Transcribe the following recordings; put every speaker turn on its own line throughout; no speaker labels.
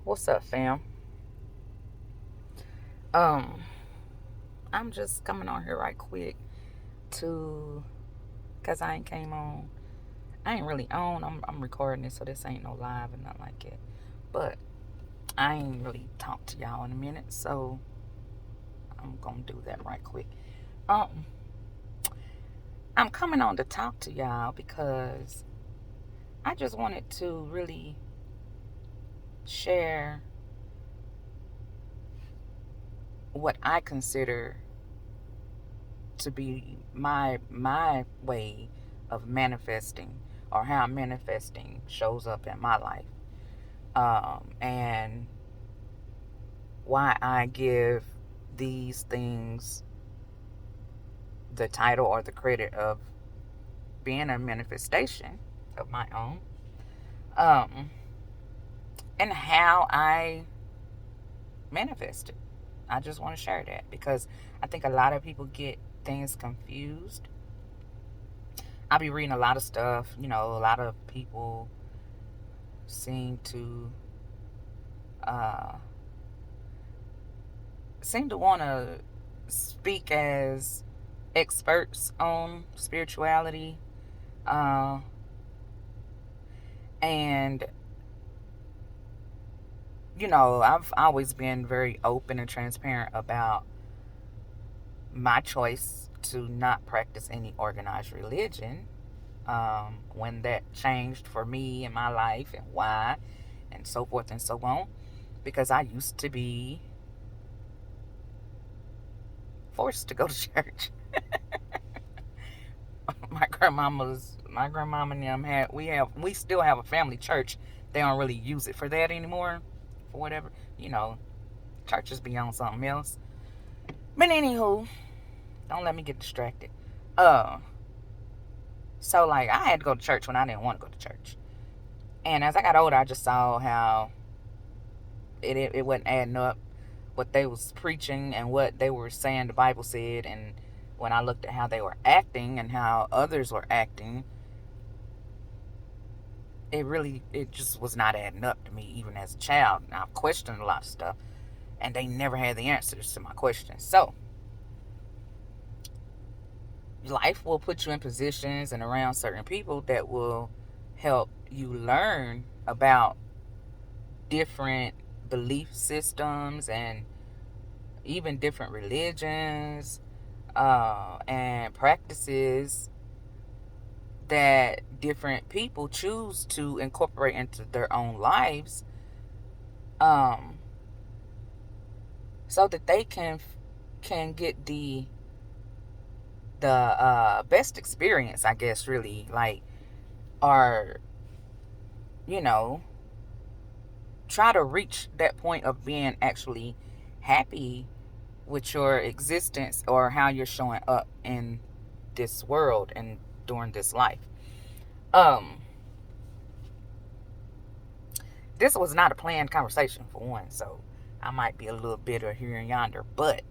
What's up, fam? Um, I'm just coming on here right quick to, cause I ain't came on. I ain't really on. I'm recording this, so this ain't no live and nothing like it. But I ain't really talked to y'all in a minute, so I'm gonna do that right quick. Um, I'm coming on to talk to y'all because I just wanted to really share what I consider to be my way of manifesting, or how manifesting shows up in my life, and why I give these things the title or the credit of being a manifestation of my own, um, and how I manifested. I just want to share that because I think a lot of people get things confused. I'll be reading a lot of stuff. A lot of people seem to uh, want to speak as experts on spirituality, uh, and I've always been very open and transparent about my choice to not practice any organized religion. When that changed for me in my life, and why, and so forth and so on, because I used to be forced to go to church. My grandmama and them we still have a family church. They don't really use it for that anymore, for whatever. you know Churches be on something else. But anywho, don't let me get distracted. uh so like, I had to go to church when I didn't want to go to church, and as I got older, I just saw how it wasn't adding up, what they was preaching and what they were saying the Bible said. And when I looked at how they were acting and how others were acting, it just was not adding up to me, even as a child. And I've questioned a lot of stuff, and they never had the answers to my questions. So life will put you in positions and around certain people that will help you learn about different belief systems, and even different religions, and practices that different people choose to incorporate into their own lives, um, so that they can get the best experience, I guess, really, like, or you know try to reach that point of being actually happy with your existence, or how you're showing up in this world and during this life. um this was not a planned conversation, for one, so I might be a little bitter here and yonder, but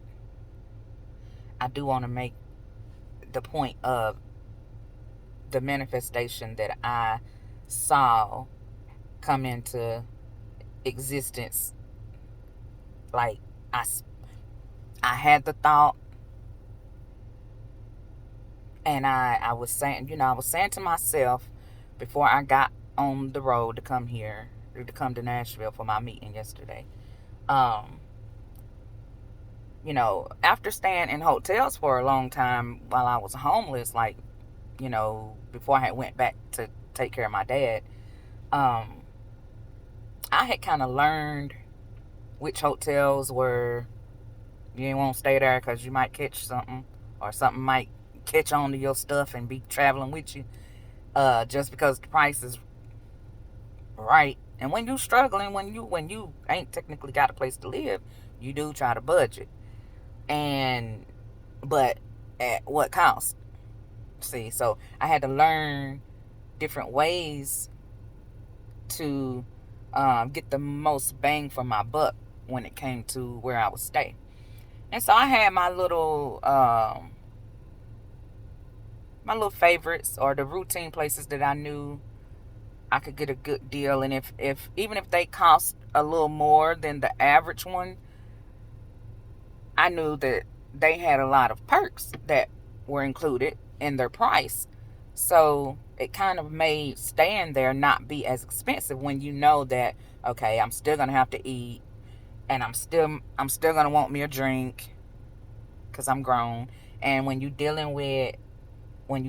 I do want to make the point of the manifestation that I saw come into existence. Like, I, I had the thought, and I was saying to myself before I got on the road to come here, to come to Nashville for my meeting yesterday. Um, after staying in hotels for a long time while I was homeless, like, before I had went back to take care of my dad, um, I had kind of learned which hotels were, you ain't won't stay there because you might catch something, or something might catch on to your stuff and be traveling with you. Just because the price is right. And when you struggling, when you ain't technically got a place to live, you do try to budget. And but at what cost? See, so I had to learn different ways to get the most bang for my buck when it came to where I would stay. And so I had my little favorites, or the routine places that I knew I could get a good deal. And if even if they cost a little more than the average one, I knew that they had a lot of perks that were included in their price. So it kind of made staying there not be as expensive when you know that, okay, I'm still gonna have to eat, and I'm still gonna want me a drink because I'm grown. And when you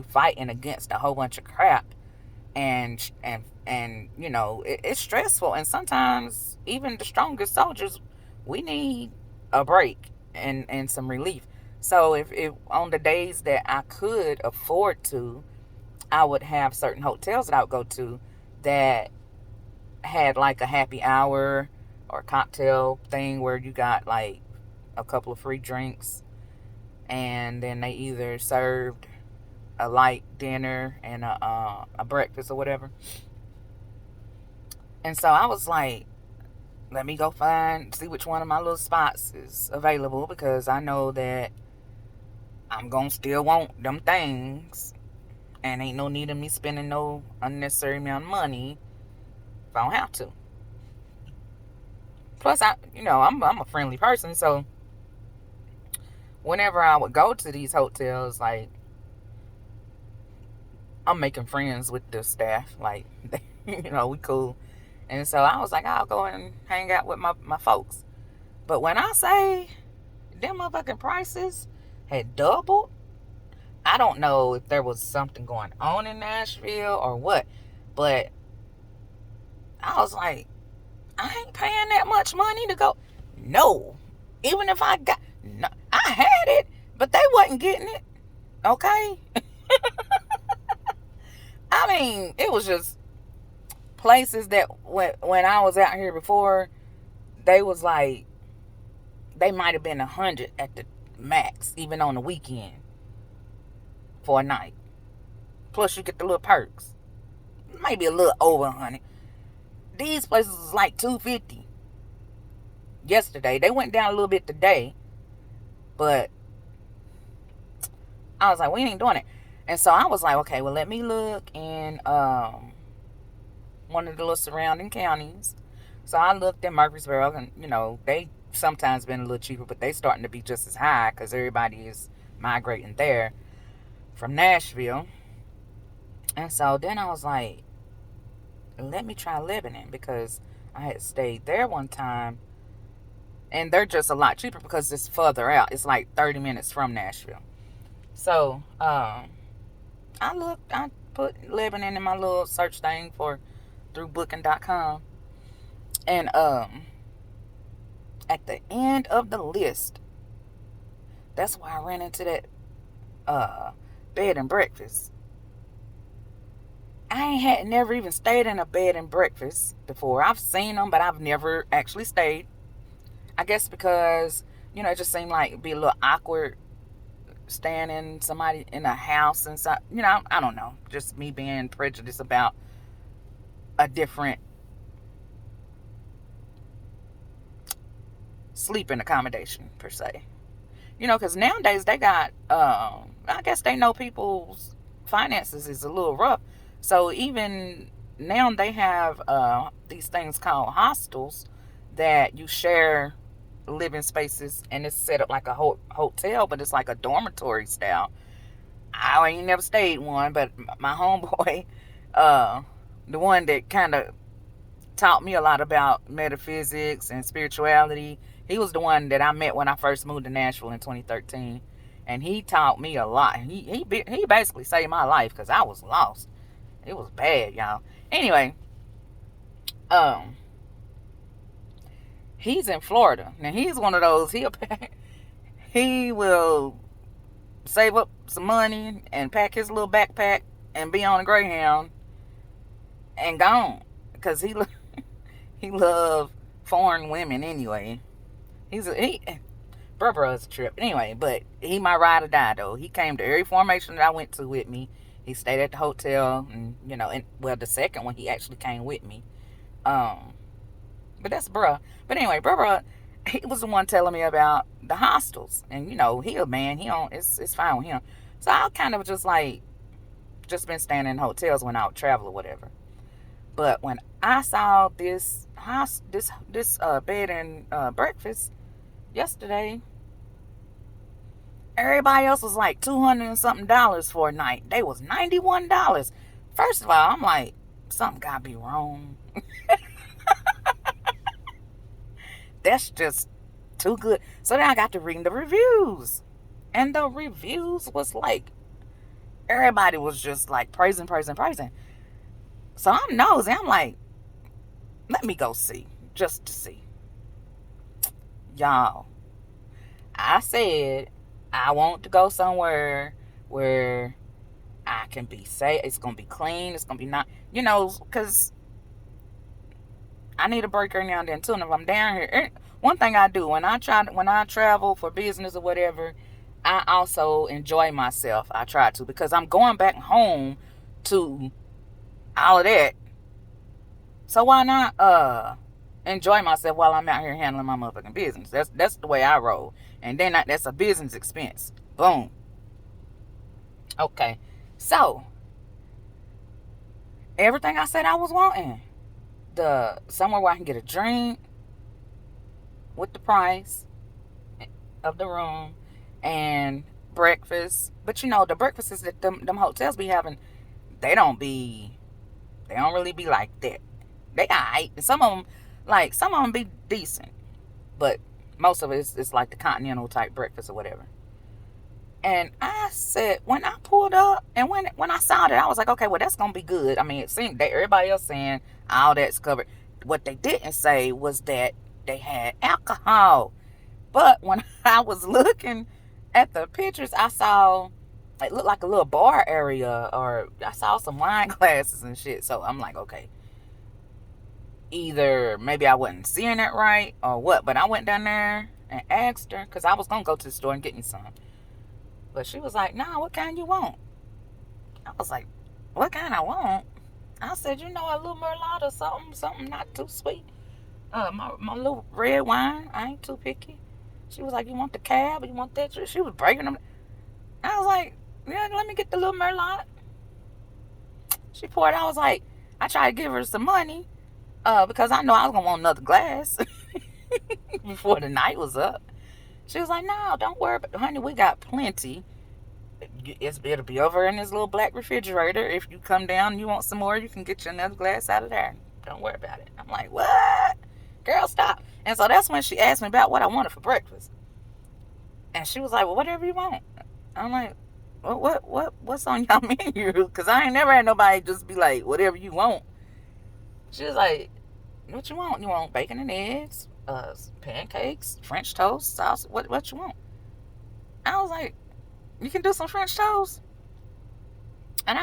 fighting against a whole bunch of crap, and it's stressful, and sometimes even the strongest soldiers, we need a break and some relief. So if on the days that I could afford to, I would have certain hotels that I would go to that had like a happy hour or cocktail thing where you got like a couple of free drinks, and then they either served a light dinner and a breakfast or whatever. And so I was like, let me go see which one of my little spots is available, because I know that I'm going to still want them things. And ain't no need of me spending no unnecessary amount of money if I don't have to. Plus, I'm a friendly person. So whenever I would go to these hotels, like, I'm making friends with the staff. Like, we cool. And so I was like, I'll go and hang out with my folks. But when I say them motherfucking prices had doubled, I don't know if there was something going on in Nashville or what. But I was like, I ain't paying that much money to go. No. Even if I got... No, I had it, but they wasn't getting it. Okay? I mean, it was just places that when I was out here before, they was like, they might have been 100 at the max, even on the weekend, for a night. Plus you get the little perks. Maybe a little over 100. These places was like 250 yesterday. They went down a little bit today, but I was like, we ain't doing it. And so I was like, okay, well, let me look in one of the little surrounding counties. So I looked in Murfreesboro, and they sometimes been a little cheaper, but they starting to be just as high because everybody is migrating there from Nashville. And so then I was like, let me try Lebanon, because I had stayed there one time, and they're just a lot cheaper because it's further out. It's like 30 minutes from Nashville. So I put Lebanon in my little search thing through booking.com, and at the end of the list, that's why I ran into that bed and breakfast. I had never even stayed in a bed and breakfast before. I've seen them, but I've never actually stayed. I guess because, it just seemed like it'd be a little awkward staying in somebody in a house and so, I don't know. Just me being prejudiced about a different sleeping accommodation per se. Because nowadays they got, I guess they know people's finances is a little rough. So even now they have these things called hostels that you share living spaces, and it's set up like a hotel, but it's like a dormitory style. I ain't never stayed one, but my homeboy, the one that kind of taught me a lot about metaphysics and spirituality, he was the one that I met when I first moved to Nashville in 2013, and he taught me a lot. He basically saved my life because I was lost. It was bad, y'all. Anyway, he's in Florida. Now, he's one of those, he will save up some money and pack his little backpack and be on a Greyhound and gone. Because he love foreign women anyway. Bro is a trip. Anyway, but he my ride or die, though. He came to every formation that I went to with me. He stayed at the hotel, and the second one he actually came with me. But that's bruh. But anyway, bruh, he was the one telling me about the hostels, and he a man. He don't. It's fine with him. So I kind of just been staying in hotels when I would travel or whatever. But when I saw this house, this bed and breakfast yesterday, everybody else was like $200 and something for a night. They was $91. First of all, I'm like, something gotta be wrong. That's just too good. So then I got to reading the reviews, and the reviews was like, everybody was just like praising. So I'm nosy. I'm like, let me go see, just to see. Y'all, I said I want to go somewhere where I can be safe. It's gonna be clean. It's gonna be not, because I need a break every now and then too. And if I'm down here, one thing I do when I travel for business or whatever, I also enjoy myself. I try to, because I'm going back home to all of that. So why not enjoy myself while I'm out here handling my motherfucking business? That's the way I roll. And then that's a business expense. Boom. Okay. So everything I said I was wanting. Somewhere where I can get a drink with the price of the room and breakfast. But the breakfasts that them hotels be having, they don't really be like that. They alright. Some of them be decent, but most of it is like the continental type breakfast or whatever. And I said, when I pulled up and when I saw that, I was like, okay, well, that's gonna be good. I mean, it seemed that everybody else saying all that's covered. What they didn't say was that they had alcohol. But when I was looking at the pictures, I saw it looked like a little bar area, or I saw some wine glasses and shit. So I'm like, okay, either maybe I wasn't seeing it right or what. But I went down there and asked her, because I was gonna go to the store and get me some. But she was like, nah, what kind you want? I was like, what kind I want? I said, a little Merlot or something not too sweet. My little red wine. I ain't too picky. She was like, you want the cab? You want that? She was breaking them. I was like, yeah, let me get the little Merlot. She poured. I was like, I tried to give her some money, because I know I was gonna want another glass before the night was up. She was like, no, don't worry, honey, we got plenty. It'll be over in this little black refrigerator. If you come down and you want some more, you can get you another glass out of there. Don't worry about it. I'm like, what? Girl, stop. And so that's when she asked me about what I wanted for breakfast. And she was like, well, whatever you want. I'm like, well, what's on y'all menu? Because I ain't never had nobody just be like, whatever you want. She was like, what you want? You want bacon and eggs, pancakes, French toast, sauce? What you want? I was like, you can do some French toast? And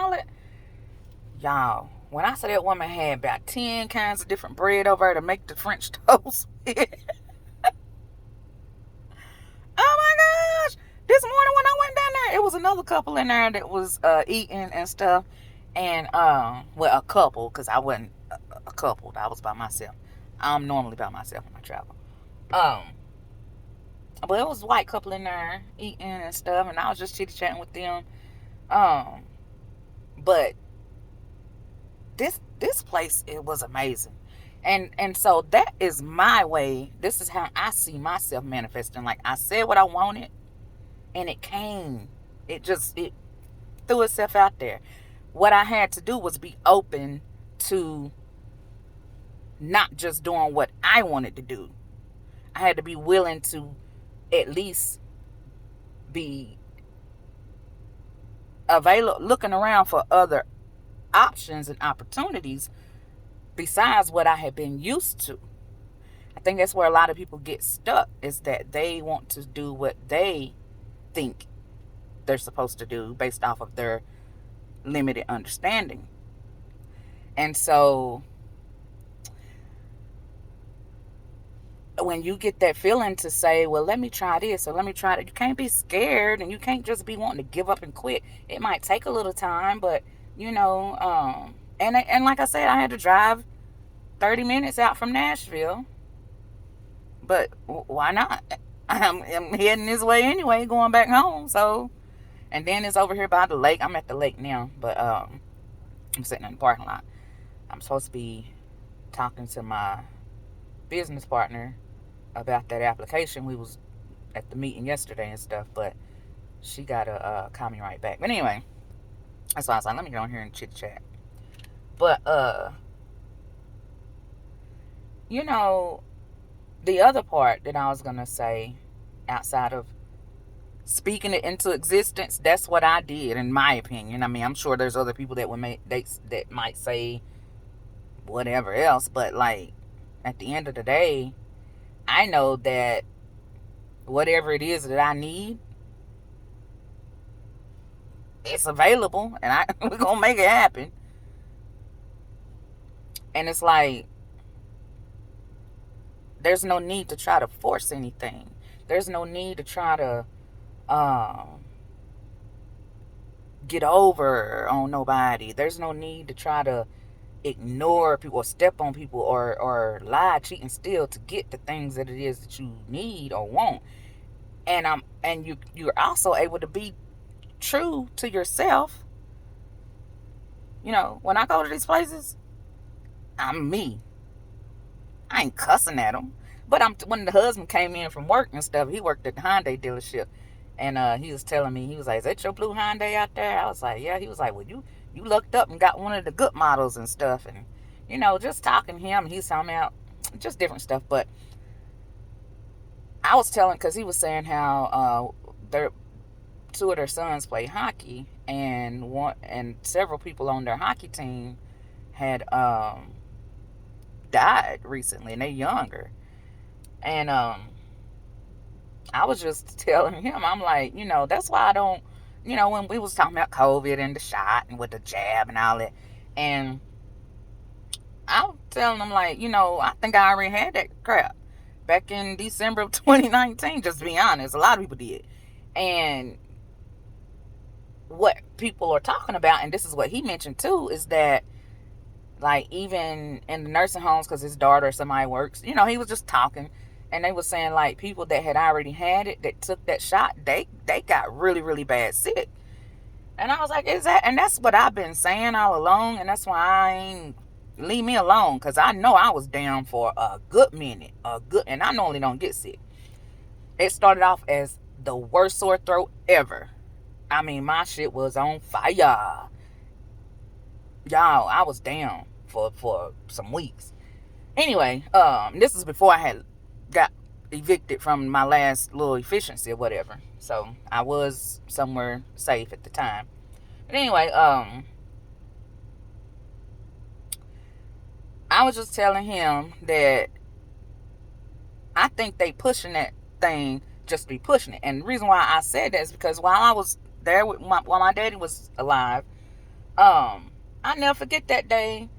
y'all, when I said that woman had about 10 kinds of different bread over there to make the French toast with. Oh my gosh. This morning when I went down there, it was another couple in there that was eating and stuff. And, well, a couple, because I wasn't a couple. I was by myself. I'm normally by myself when I travel. But it was a white couple in there eating and stuff, and I was just chitty-chatting with them. But this place, it was amazing. And so that is my way. This is how I see myself manifesting. Like, I said what I wanted, and it came. It threw itself out there. What I had to do was be open to not just doing what I wanted to do. I had to be willing to at least be available, looking around for other options and opportunities besides what I had been used to. I think that's where a lot of people get stuck, is that they want to do what they think they're supposed to do based off of their limited understanding. And so when you get that feeling to say, well, let me try this or let me try that, you can't be scared, and you can't just be wanting to give up and quit. It might take a little time, but and like I said, I had to drive 30 minutes out from Nashville, but why not? I'm heading this way anyway, going back home. So, and then it's over here by the lake. I'm at the lake now, but I'm sitting in the parking lot. I'm supposed to be talking to my business partner about that application. We was at the meeting yesterday and stuff, but she got to call me right back. But anyway, that's why I was like, let me get on here and chit chat. But you know, the other part that I was gonna say, outside of speaking it into existence, that's what I did, in my opinion. I mean, I'm sure there's other people that that might say whatever else, but like at the end of the day, I know that whatever it is that I need, it's available, and we're gonna make it happen. And it's like there's no need to try to force anything. There's no need to try to um, get over on nobody. There's no need to try to ignore people or step on people or lie, cheat, and steal to get the things that it is that you need or want. And you're also able to be true to yourself. You know, when I go to these places, I'm me. I ain't cussing at them. But when the husband came in from work and stuff, he worked at the Hyundai dealership. And he was telling me, he was like, is that your blue Hyundai out there? I was like, yeah. He was like, well, you looked up and got one of the good models and stuff. And, you know, just talking to him, he's talking about just different stuff. But I was telling, because he was saying how two of their sons play hockey. And several people on their hockey team had died recently, and they're younger. And I was just telling him, I'm like, you know, that's why I don't, you know, when we was talking about COVID and the shot and with the jab and all that, and I'm telling him, like, you know, I think I already had that crap back in December of 2019, just to be honest. A lot of people did. And what people are talking about, and this is what he mentioned too, is that, like, even in the nursing homes, because his daughter or somebody works, you know, he was just talking, and they were saying, like, people that had already had it, that took that shot, they got really, really bad sick. And I was like, and that's what I've been saying all along, and that's why I ain't, leave me alone, because I know I was down for a good minute, and I normally don't get sick. It started off as the worst sore throat ever. I mean, my shit was on fire. Y'all, I was down for some weeks. Anyway, this is before I had got evicted from my last little efficiency or whatever. So I was somewhere safe at the time. But anyway, I was just telling him that I think they pushing that thing just to be pushing it. And the reason why I said that is because while I was there, while my daddy was alive, I never forget that day.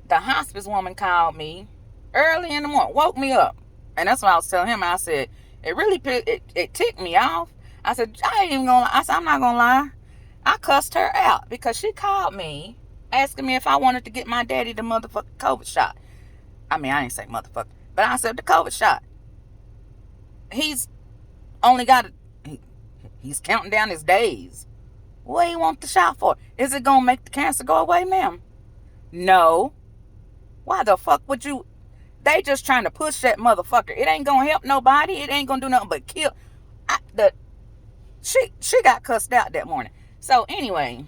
The hospice woman called me early in the morning, woke me up. And that's what I was telling him. I said, it really it ticked me off. I said, I ain't even gonna lie. I said, I'm not gonna lie. I cussed her out because she called me asking me if I wanted to get my daddy the motherfucking COVID shot. I mean, I didn't say motherfucker, but I said the COVID shot. He's only got he's counting down his days. What do you want the shot for? Is it gonna make the cancer go away, ma'am? No. Why the fuck would you? They just trying to push that motherfucker. It ain't gonna help nobody. It ain't gonna do nothing but kill. She got cussed out that morning. So anyway,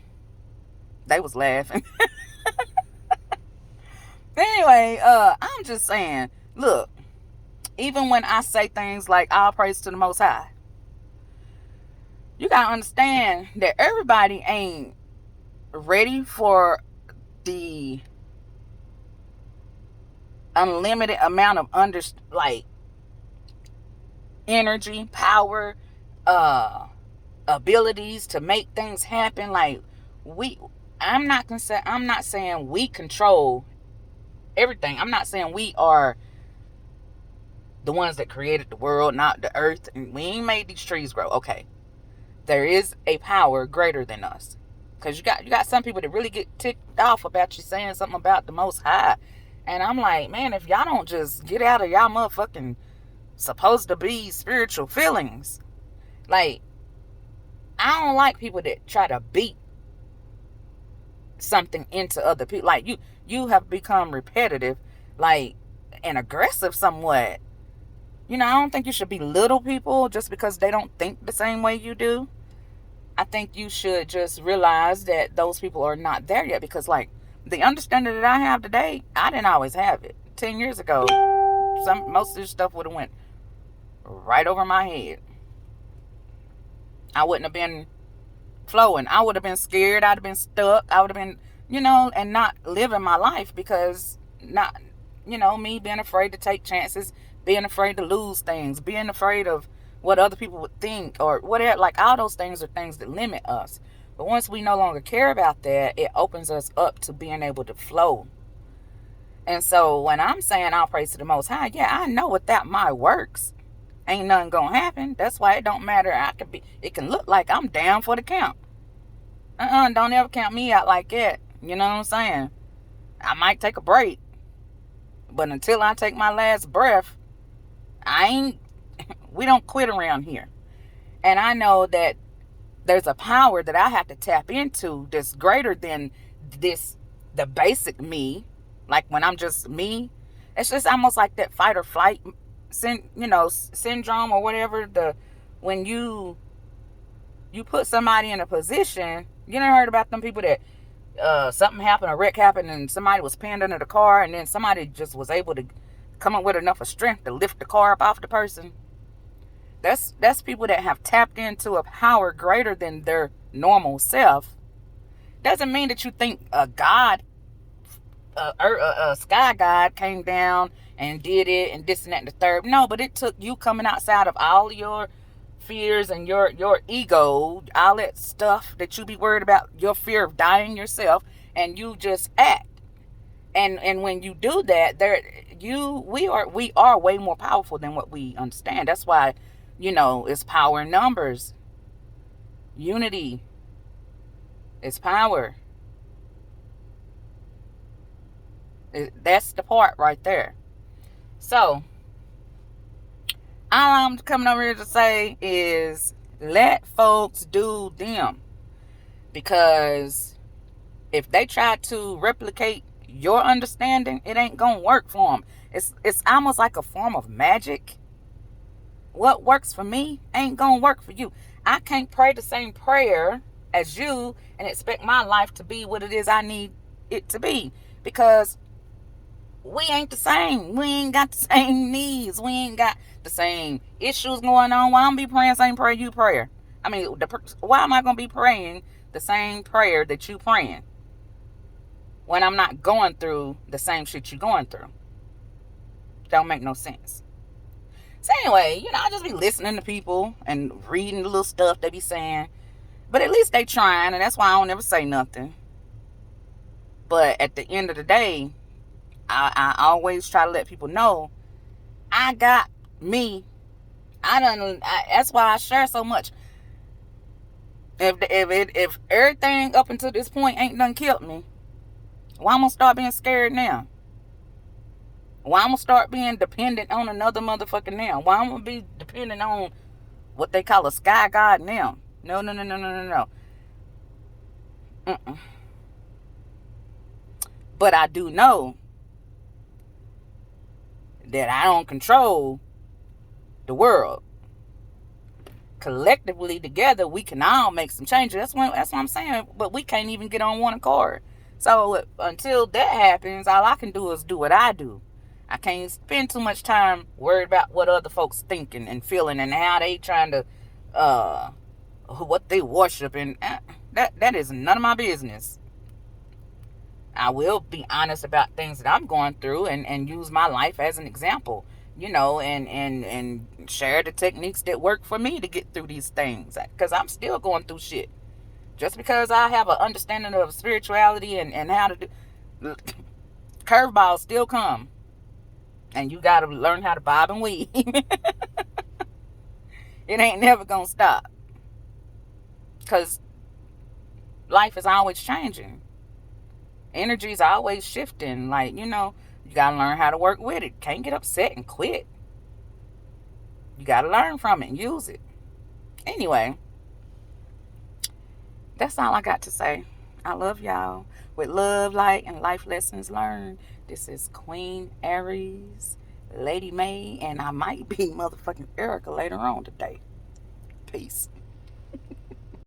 they was laughing. Anyway, I'm just saying, look, even when I say things like all praise to the Most High, you gotta understand that everybody ain't ready for the unlimited amount of energy, power, abilities to make things happen. Like, I'm not saying we control everything. I'm not saying we are the ones that created the world, not the earth, and we ain't made these trees grow. Okay, there is a power greater than us. Because you got some people that really get ticked off about you saying something about the Most High. And I'm like, man, if y'all don't just get out of y'all motherfucking supposed to be spiritual feelings. Like, I don't like people that try to beat something into other people. Like, you have become repetitive, like, and aggressive somewhat. I don't think you should belittle people just because they don't think the same way you do. I think you should just realize that those people are not there yet, because, like, the understanding that I have today, I didn't always have it. 10 years ago, most of this stuff would have went right over my head. I wouldn't have been flowing. I would have been scared. I'd have been stuck. I would have been, and not living my life, because not, me being afraid to take chances, being afraid to lose things, being afraid of what other people would think, or whatever. Like, all those things are things that limit us. But once we no longer care about that, it opens us up to being able to flow. And so when I'm saying I'll praise to the Most High, yeah, I know without my works, ain't nothing gonna happen. That's why it don't matter. It can look like I'm down for the count. Don't ever count me out like that. You know what I'm saying? I might take a break, but until I take my last breath, we don't quit around here. And I know that there's a power that I have to tap into that's greater than the basic me. Like, when I'm just me, it's just almost like that fight or flight syndrome or whatever. When you put somebody in a position, you never heard about them people that something happened, a wreck happened, and somebody was pinned under the car, and then somebody just was able to come up with enough of strength to lift the car up off the person. That's people that have tapped into a power greater than their normal self. Doesn't mean that you think a God, a sky God came down and did it and this and that and the third. No, but it took you coming outside of all your fears and your ego, all that stuff that you be worried about, your fear of dying yourself, and you just act. And when you do that, we are way more powerful than what we understand. That's why, it's power in numbers. Unity is power. That's the part right there. So, all I'm coming over here to say is, let folks do them. Because if they try to replicate your understanding, it ain't gonna work for them. It's almost like a form of magic. What works for me ain't gonna work for you. I can't pray the same prayer as you and expect my life to be what it is I need it to be, because we ain't the same. We ain't got the same needs. We ain't got the same issues going on. Why I'm be praying the same prayer you pray? I mean, why am I gonna be praying the same prayer that you praying when I'm not going through the same shit you going through? Don't make no sense. So anyway, I just be listening to people and reading the little stuff they be saying. But at least they trying, and that's why I don't ever say nothing. But at the end of the day, I always try to let people know I got me. That's why I share so much. If everything up until this point ain't done killed me, why I'm gonna start being scared now? Why I'm gonna start being dependent on another motherfucker now? Why I'm gonna be dependent on what they call a sky god now? No. But I do know that I don't control the world. Collectively together, we can all make some changes. That's what I'm saying. But we can't even get on one accord. So until that happens, all I can do is do what I do. I can't spend too much time worried about what other folks thinking and feeling and how they trying to, what they worship, and that is none of my business. I will be honest about things that I'm going through and use my life as an example, and share the techniques that work for me to get through these things, because I'm still going through shit. Just because I have an understanding of spirituality and how to do, curveballs still come. And you got to learn how to bob and weave. It ain't never going to stop. Because life is always changing. Energies are always shifting. Like, you got to learn how to work with it. Can't get upset and quit. You got to learn from it and use it. Anyway, that's all I got to say. I love y'all. With love, light, and life lessons learned. This is Queen Aries, Lady May, and I might be motherfucking Erica later on today. Peace.